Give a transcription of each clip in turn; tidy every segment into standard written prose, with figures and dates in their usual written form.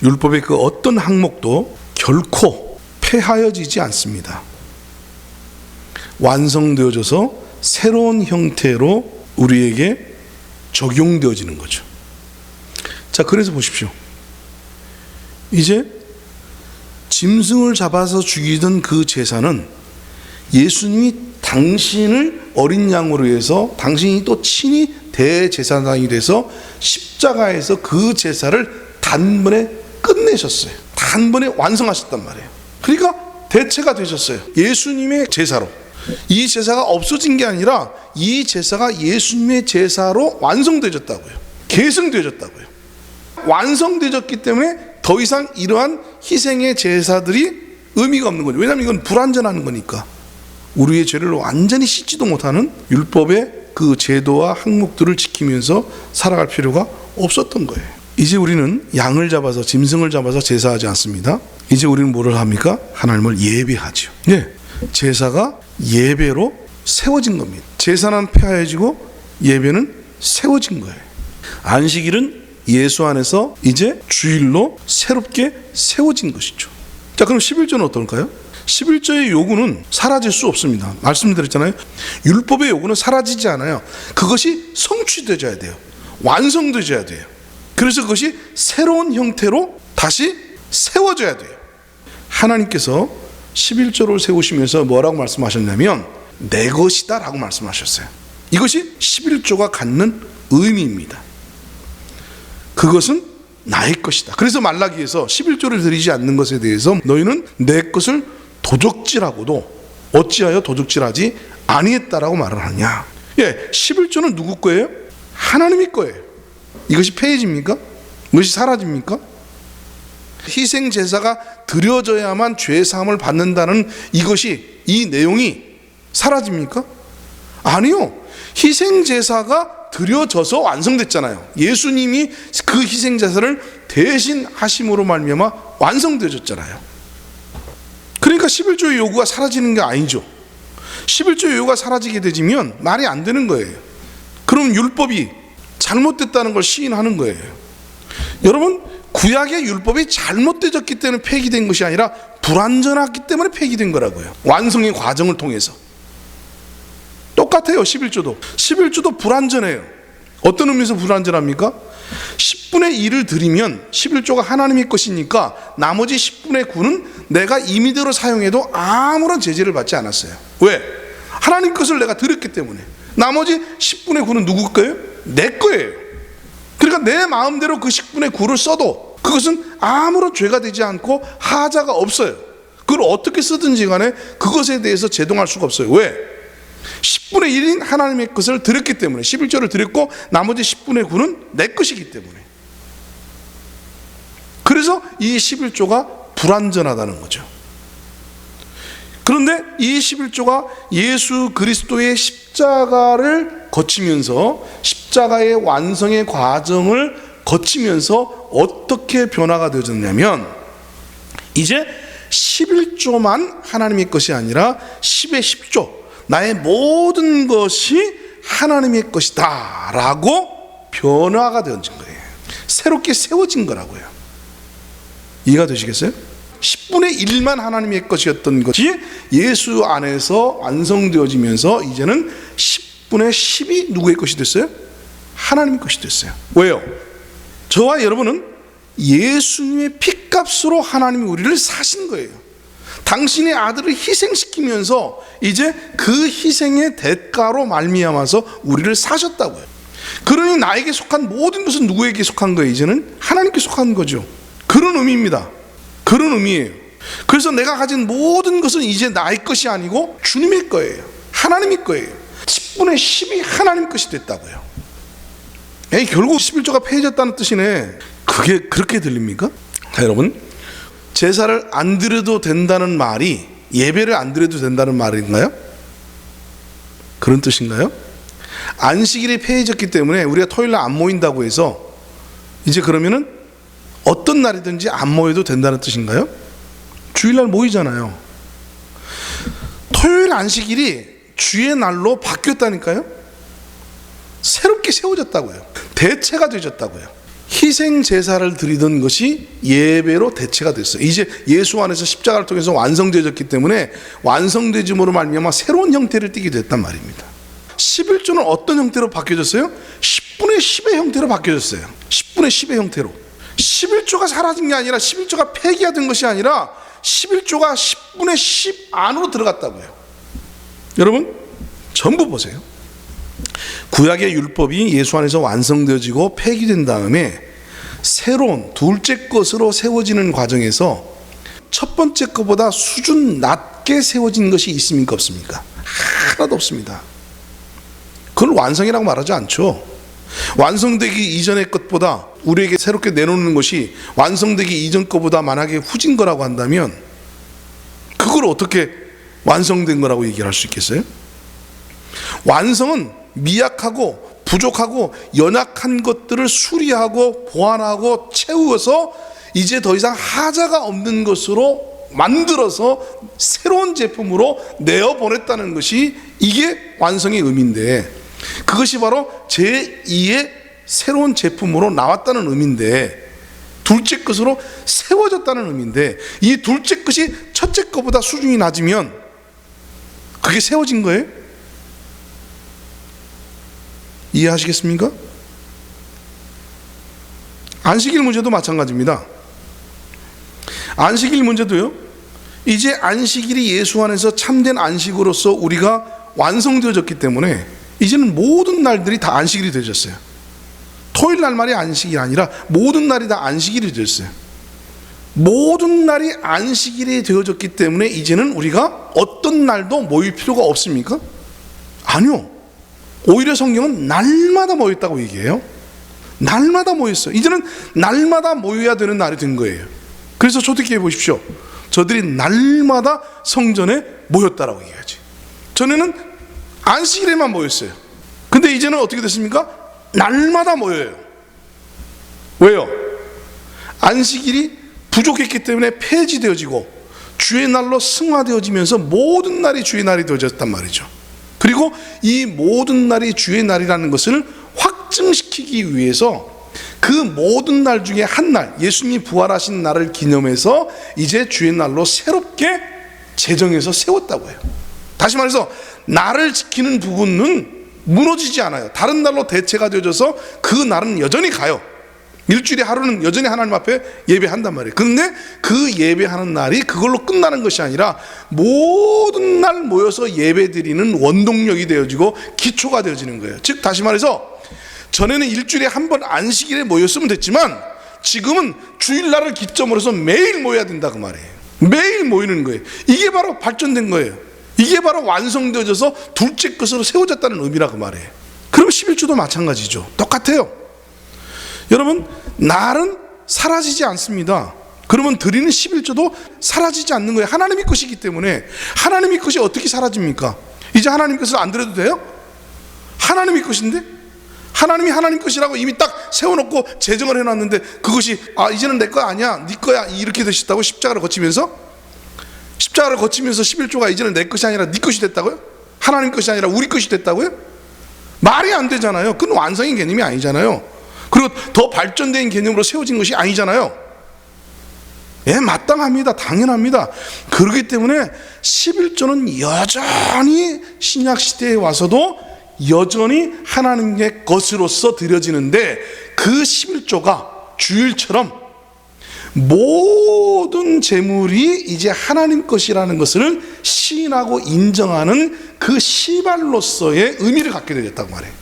율법의 그 어떤 항목도 결코 폐하여지지 않습니다. 완성되어져서 새로운 형태로 우리에게 적용되어지는 거죠. 자, 그래서 보십시오. 이제 짐승을 잡아서 죽이던 그 제사는 예수님이 당신을 어린 양으로 해서 당신이 또 친히 대제사장이 돼서 십자가에서 그 제사를 단번에 끝내셨어요. 단번에 완성하셨단 말이에요. 그러니까 대체가 되셨어요. 예수님의 제사로. 이 제사가 없어진 게 아니라 이 제사가 예수님의 제사로 완성되어졌다고요. 계승되어졌다고요. 완성되어졌기 때문에 더 이상 이러한 희생의 제사들이 의미가 없는 거죠. 왜냐하면 이건 불완전한 거니까. 우리의 죄를 완전히 씻지도 못하는 율법의 그 제도와 항목들을 지키면서 살아갈 필요가 없었던 거예요. 이제 우리는 양을 잡아서, 짐승을 잡아서 제사하지 않습니다. 이제 우리는 뭐를 합니까? 하나님을 예배하죠. 네, 제사가 예배로 세워진 겁니다. 제사는 폐하여지고 예배는 세워진 거예요. 안식일은 예수 안에서 이제 주일로 새롭게 세워진 것이죠. 자, 그럼 11조는 어떨까요? 11조의 요구는 사라질 수 없습니다. 말씀드렸잖아요. 율법의 요구는 사라지지 않아요. 그것이 성취되어야 돼요. 완성되어야 돼요. 그래서 그것이 새로운 형태로 다시 세워져야 돼요. 하나님께서 11조를 세우시면서 뭐라고 말씀하셨냐면 내 것이다 라고 말씀하셨어요. 이것이 11조가 갖는 의미입니다. 그것은 나의 것이다. 그래서 말라기에서 11조를 드리지 않는 것에 대해서 너희는 내 것을 도적질하고도 어찌하여 도적질하지 아니했다라고 말을 하냐. 예, 11조는 누구 거예요? 하나님의 거예요. 이것이 폐해집니까? 이것이 사라집니까? 희생 제사가 드려져야만 죄 사함을 받는다는 이것이, 이 내용이 사라집니까? 아니요. 희생 제사가 드려져서 완성됐잖아요. 예수님이 그 희생 제사를 대신 하심으로 말미암아 완성되어졌잖아요. 그러니까 11조의 요구가 사라지는 게 아니죠. 11조의 요구가 사라지게 되면 말이 안 되는 거예요. 그럼 율법이 잘못됐다는 걸 시인하는 거예요. 여러분, 구약의 율법이 잘못되었기 때문에 폐기된 것이 아니라 불완전하기 때문에 폐기된 거라고요. 완성의 과정을 통해서. 똑같아요. 11조도 불완전해요. 어떤 의미에서 불완전합니까? 10분의 1을 드리면 11조가 하나님의 것이니까 나머지 10분의 9는 내가 임의대로 사용해도 아무런 제재를 받지 않았어요. 왜? 하나님 것을 내가 드렸기 때문에. 나머지 10분의 9는 누구 거예요? 내 거예요. 그러니까 내 마음대로 그 10분의 9를 써도 그것은 아무런 죄가 되지 않고 하자가 없어요. 그걸 어떻게 쓰든지 간에 그것에 대해서 제동할 수가 없어요. 왜? 10분의 1인 하나님의 것을 드렸기 때문에. 11조를 드렸고 나머지 10분의 9는 내 것이기 때문에. 그래서 이 11조가 불완전하다는 거죠. 그런데 이 11조가 예수 그리스도의 십자가를 거치면서, 십자가의 완성의 과정을 거치면서 어떻게 변화가 되어졌냐면, 이제 11조만 하나님의 것이 아니라 10의 10조, 나의 모든 것이 하나님의 것이다 라고 변화가 되어진 거예요. 새롭게 세워진 거라고요. 이해가 되시겠어요? 10분의 1만 하나님의 것이었던 것이 예수 안에서 완성되어지면서 이제는 10분의 10이 누구의 것이 됐어요? 하나님의 것이 됐어요. 왜요? 저와 여러분은 예수님의 피값으로 하나님이 우리를 사신 거예요. 당신의 아들을 희생시키면서 이제 그 희생의 대가로 말미암아서 우리를 사셨다고요. 그러니 나에게 속한 모든 것은 누구에게 속한 거예요? 이제는 하나님께 속한 거죠. 그런 의미입니다. 그런 의미예요. 그래서 내가 가진 모든 것은 이제 나의 것이 아니고 주님의 거예요. 하나님의 거예요. 10분의 10이 하나님 것이 됐다고요. 결국 11조가 폐해졌다는 뜻이네. 그게 그렇게 들립니까? 자, 여러분, 제사를 안 드려도 된다는 말이 예배를 안 드려도 된다는 말인가요? 그런 뜻인가요? 안식일이 폐해졌기 때문에 우리가 토요일날 안 모인다고 해서 이제 그러면은 어떤 날이든지 안 모여도 된다는 뜻인가요? 주일날 모이잖아요. 토요일 안식일이 주의 날로 바뀌었다니까요. 새롭게 세워졌다고요. 대체가 되어졌다고요. 희생 제사를 드리던 것이 예배로 대체가 됐어요. 이제 예수 안에서 십자가를 통해서 완성되어졌기 때문에 완성되짐으로 말미암아 새로운 형태를 띠게 됐단 말입니다. 11조는 어떤 형태로 바뀌어졌어요? 10분의 10의 형태로 바뀌어졌어요. 10분의 10의 형태로. 11조가 사라진 게 아니라 11조가 폐기가 된 것이 아니라 11조가 10분의 10 안으로 들어갔다고요. 여러분 전부 보세요. 구약의 율법이 예수 안에서 완성되어지고 폐기된 다음에 새로운 둘째 것으로 세워지는 과정에서 첫 번째 것보다 수준 낮게 세워진 것이 있습니까 없습니까? 하나도 없습니다. 그걸 완성이라고 말하지 않죠. 완성되기 이전의 것보다 우리에게 새롭게 내놓는 것이 완성되기 이전 것보다 만약에 후진 거라고 한다면 그걸 어떻게 완성된 거라고 얘기할 수 있겠어요? 완성은 미약하고 부족하고 연약한 것들을 수리하고 보완하고 채워서 이제 더 이상 하자가 없는 것으로 만들어서 새로운 제품으로 내어보냈다는 것이 이게 완성의 의미인데, 그것이 바로 제2의 새로운 제품으로 나왔다는 의미인데, 둘째 것으로 세워졌다는 의미인데, 이 둘째 것이 첫째 것보다 수준이 낮으면 그게 세워진 거예요? 이해하시겠습니까? 안식일 문제도 마찬가지입니다. 안식일 문제도요, 이제 안식일이 예수 안에서 참된 안식으로서 우리가 완성되어졌기 때문에 이제는 모든 날들이 다 안식일이 되어졌어요. 토요일 날만이 안식일이 아니라 모든 날이 다 안식일이 되었어요. 모든 날이 안식일이 되어졌기 때문에 이제는 우리가 어떤 날도 모일 필요가 없습니까? 아니요. 오히려 성경은 날마다 모였다고 얘기해요. 날마다 모였어요. 이제는 날마다 모여야 되는 날이 된 거예요. 그래서 초대교회 보십시오. 저들이 날마다 성전에 모였다라고 얘기하지. 전에는 안식일에만 모였어요. 근데 이제는 어떻게 됐습니까? 날마다 모여요. 왜요? 안식일이 부족했기 때문에 폐지되어지고 주의 날로 승화되어지면서 모든 날이 주의 날이 되어졌단 말이죠. 그리고 이 모든 날이 주의 날이라는 것을 확증시키기 위해서 그 모든 날 중에 한 날, 예수님이 부활하신 날을 기념해서 이제 주의 날로 새롭게 제정해서 세웠다고 해요. 다시 말해서 날을 지키는 부분은 무너지지 않아요. 다른 날로 대체가 되어져서 그 날은 여전히 가요. 일주일에 하루는 여전히 하나님 앞에 예배한단 말이에요. 그런데 그 예배하는 날이 그걸로 끝나는 것이 아니라 모든 날 모여서 예배드리는 원동력이 되어지고 기초가 되어지는 거예요. 즉 다시 말해서 전에는 일주일에 한 번 안식일에 모였으면 됐지만 지금은 주일날을 기점으로 해서 매일 모여야 된다 그 말이에요. 매일 모이는 거예요. 이게 바로 발전된 거예요. 이게 바로 완성되어져서 둘째 것으로 세워졌다는 의미라 그 말이에요. 그럼 11조도 마찬가지죠. 똑같아요. 여러분, 날은 사라지지 않습니다. 그러면 드리는 11조도 사라지지 않는 거예요. 하나님의 것이기 때문에. 하나님의 것이 어떻게 사라집니까? 이제 하나님 것을 안 드려도 돼요? 하나님의 것인데? 하나님이 하나님 것이라고 이미 딱 세워놓고 제정을 해놨는데 그것이 이제는 내 거 아니야, 네 거야 이렇게 되셨다고? 십자가를 거치면서 11조가 이제는 내 것이 아니라 네 것이 됐다고요? 하나님 것이 아니라 우리 것이 됐다고요? 말이 안 되잖아요. 그건 완성의 개념이 아니잖아요. 그리고 더 발전된 개념으로 세워진 것이 아니잖아요. 예, 마땅합니다. 당연합니다. 그렇기 때문에 11조는 여전히 신약시대에 와서도 여전히 하나님의 것으로서 드려지는데, 그 11조가 주일처럼 모든 재물이 이제 하나님 것이라는 것을 시인하고 인정하는 그 시발로서의 의미를 갖게 되었다고 말해요.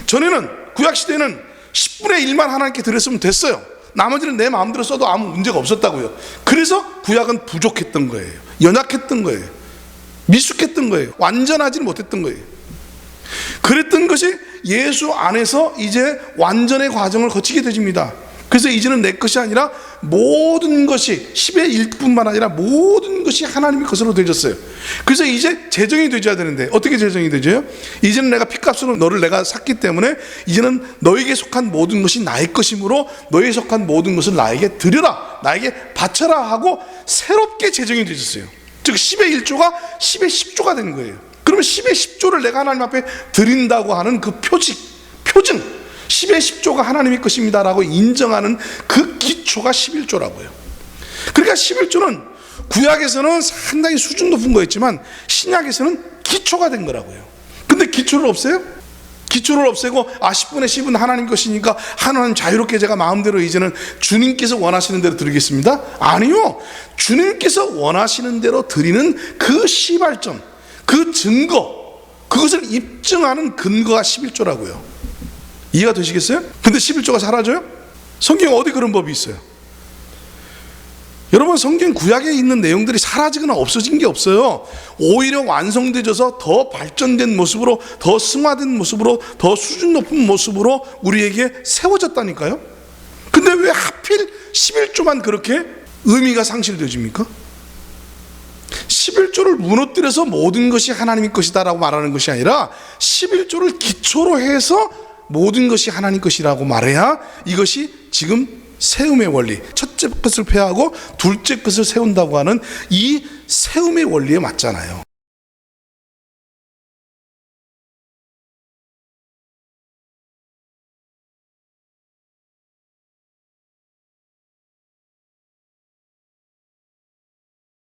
전에는 구약시대에는 10분의 1만 하나님께 드렸으면 됐어요. 나머지는 내 마음대로 써도 아무 문제가 없었다고요. 그래서 구약은 부족했던 거예요. 연약했던 거예요. 미숙했던 거예요. 완전하지 못했던 거예요. 그랬던 것이 예수 안에서 이제 완전의 과정을 거치게 되집니다. 그래서 이제는 내 것이 아니라 모든 것이 10의 1뿐만 아니라 모든 것이 하나님의 것으로 되어졌어요. 그래서 이제 제정이 되어야 되는데 어떻게 제정이 되죠? 이제는 내가 핏값으로 너를 내가 샀기 때문에 이제는 너에게 속한 모든 것이 나의 것이므로 너에게 속한 모든 것을 나에게 드려라, 나에게 바쳐라 하고 새롭게 제정이 되어졌어요. 즉 10의 1조가 10의 10조가 된 거예요. 그러면 10의 10조를 내가 하나님 앞에 드린다고 하는 그 표징, 10의 10조가 하나님의 것입니다라고 인정하는 그 기초가 11조라고요. 그러니까 11조는 구약에서는 상당히 수준 높은 거였지만 신약에서는 기초가 된 거라고요. 근데 기초를 없애요? 기초를 없애고 10분의 10은 하나님 것이니까 하나님 자유롭게 제가 마음대로 이제는 주님께서 원하시는 대로 드리겠습니다? 아니요. 주님께서 원하시는 대로 드리는 그 시발점, 그 증거, 그것을 입증하는 근거가 11조라고요. 이해가 되시겠어요? 근데 11조가 사라져요? 성경에 어디 그런 법이 있어요? 여러분, 성경 구약에 있는 내용들이 사라지거나 없어진 게 없어요. 오히려 완성되어져서 더 발전된 모습으로, 더 승화된 모습으로, 더 수준 높은 모습으로 우리에게 세워졌다니까요. 근데 왜 하필 11조만 그렇게 의미가 상실되어집니까? 11조를 무너뜨려서 모든 것이 하나님의 것이다 라고 말하는 것이 아니라 11조를 기초로 해서 모든 것이 하나님 것이라고 말해야 이것이 지금 세움의 원리, 첫째 것을 폐하고 둘째 것을 세운다고 하는 이 세움의 원리에 맞잖아요.